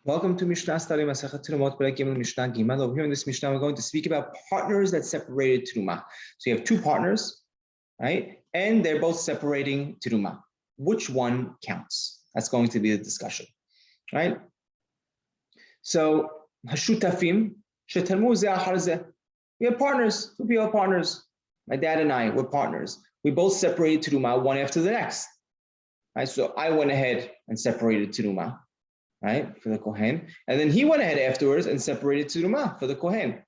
Welcome to Mishna study Masachet Terumot Mishna Gimel. Over here in this Mishnah, we're going to speak about partners that separated Teruma. So you have two partners, right? And they're both separating Teruma. Which one counts? That's going to be the discussion, right? So Hashutafim, Shetarmu Zeh Achar Zeh. We have partners. Two people are partners. My dad and I, we're partners. We both separated Teruma one after the next. Right? So I went ahead and separated Teruma, right, for the Kohen. And then he went ahead afterwards and separated Teruma for the Kohen.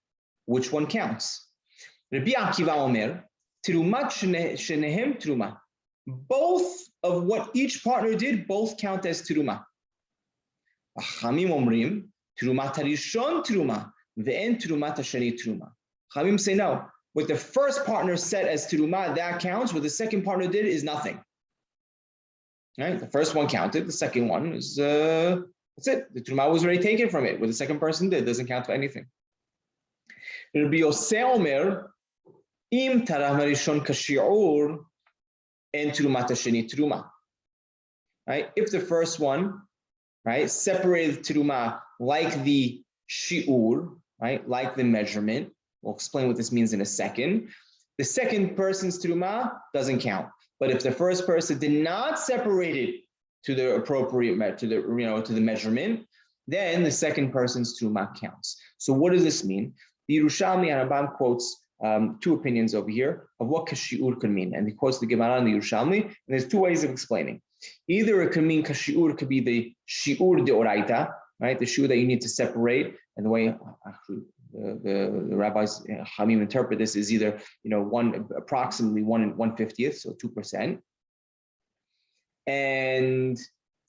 Which one counts? Rabbi Akiva Omer, Terumat shenehem Teruma. Both of what each partner did, both count as Teruma. Chamim Omrim, Terumat harishon Teruma, ve'en Terumat hasheni Teruma. Chamim say no. What the first partner said as Teruma, that counts. What the second partner did is nothing. Right? The first one counted. The second one is that's it. The Teruma was already taken from it. What the second person did doesn't count for anything. Rabbi Yosef Omer, im tarah harishon kashi'ur and Terumat hasheni Teruma. Right? If the first one, right, separated Teruma like the shi'ur, right, like the measurement. We'll explain what this means in a second. The second person's Teruma doesn't count. But if the first person did not separate it to the appropriate, to the measurement, then the second person's Teruma counts. So what does this mean? The Yerushalmi and Rambam quotes two opinions over here of what kashi'ur could mean. And he quotes the Gemara and the Yerushalmi, and there's two ways of explaining. Either it could mean kashi'ur could be the shi'ur de oraita, right? The shi'ur that you need to separate, and the way actually the rabbis Hamim interpret this is either approximately 1/150th, so 2%, and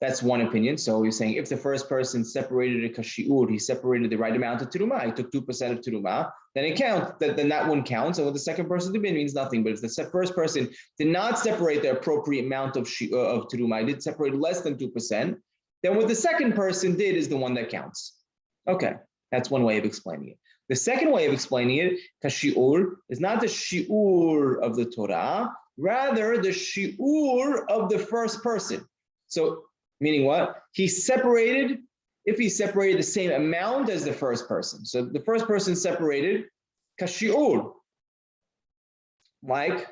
that's one opinion. So he's saying if the first person separated a kashi'ur, he separated the right amount of teruma, he took 2% of teruma, then it counts. Then that one counts, and what the second person did means nothing. But if the first person did not separate the appropriate amount of teruma, he did separate less than 2%, then what the second person did is the one that counts. Okay, that's one way of explaining it. The second way of explaining it, kashi'ur, is not the shi'ur of the Torah, rather the shi'ur of the first person. So, meaning what? If he separated the same amount as the first person. So the first person separated kashi'ur, like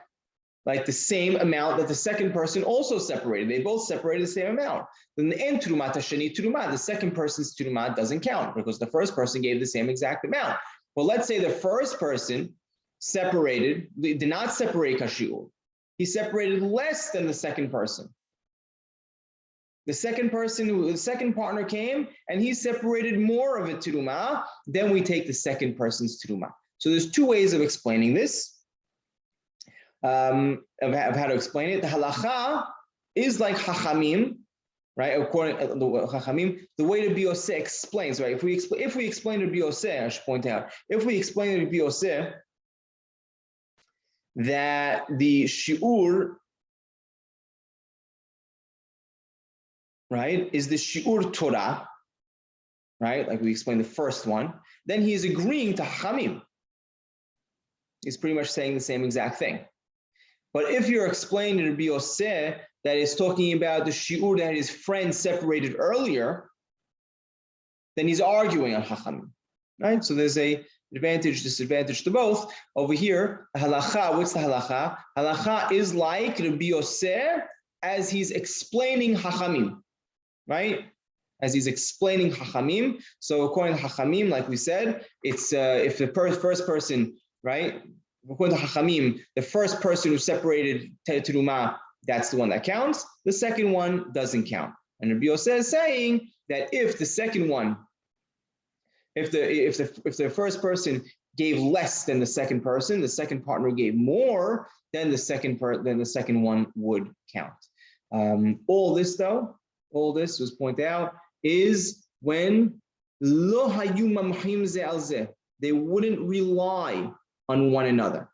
the same amount that the second person also separated. They both separated the same amount. Then the end Terumat hasheni Teruma, the second person's Teruma doesn't count because the first person gave the same exact amount. Well, let's say the first person did not separate kashi'ur. He separated less than the second person. The second partner came and he separated more of a Teruma, then we take the second person's Teruma. So there's two ways of explaining this. Of how to explain it. The halacha is like Chachamim, right? According to the Chachamim, the way Rabbi Yosef explains, right? If we explain Rabbi Yosef, I should point out, if we explain Rabbi Yosef that the shi'ur, right, is the shi'ur Torah, right? Like we explained the first one, then he is agreeing to Chachamim. He's pretty much saying the same exact thing. But if you're explaining to Rabbi Yosef that is talking about the shi'ur that his friend separated earlier, then he's arguing on Chachamim, right? So there's a advantage, disadvantage to both. Over here, the halacha, what's the halacha? Halacha is like Rabbi Yosef as he's explaining Chachamim, right? As he's explaining Chachamim. So according to Chachamim, like we said, it's if the first person, right? According to Chachamim, the first person who separated Teruma, that's the one that counts. The second one doesn't count. And Rabbi Yosef is saying that if the second one, if the first person gave less than the second person, the second partner gave more, then the second one would count. All this was pointed out is when lo hayu mamchim ze al ze, they wouldn't rely on one another,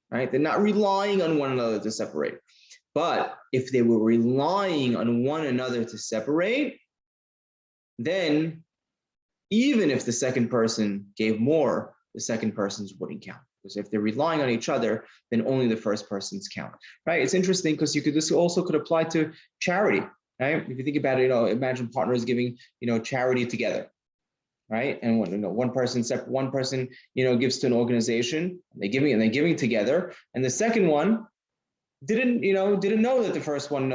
right? They're not relying on one another to separate. But if they were relying on one another to separate, then even if the second person gave more, the second person's wouldn't count. Because if they're relying on each other, then only the first person's count, right? It's interesting because this also could apply to charity. right? If you think about it, imagine partners giving, charity together, right? And one person gives to an organization, they're giving together, and the second one didn't know that the first one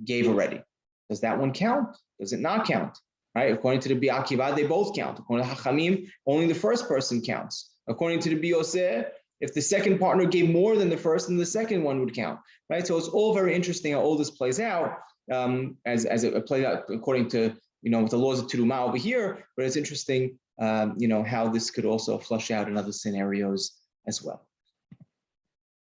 gave already. Does that one count? Does it not count? Right? According to the Bi'akiva, they both count. According to Hachamim, only the first person counts. According to the Biyoseh, if the second partner gave more than the first, then the second one would count. Right? So it's all very interesting how all this plays out, as it plays out according to with the laws of Teruma over here. But it's interesting, how this could also flush out in other scenarios as well.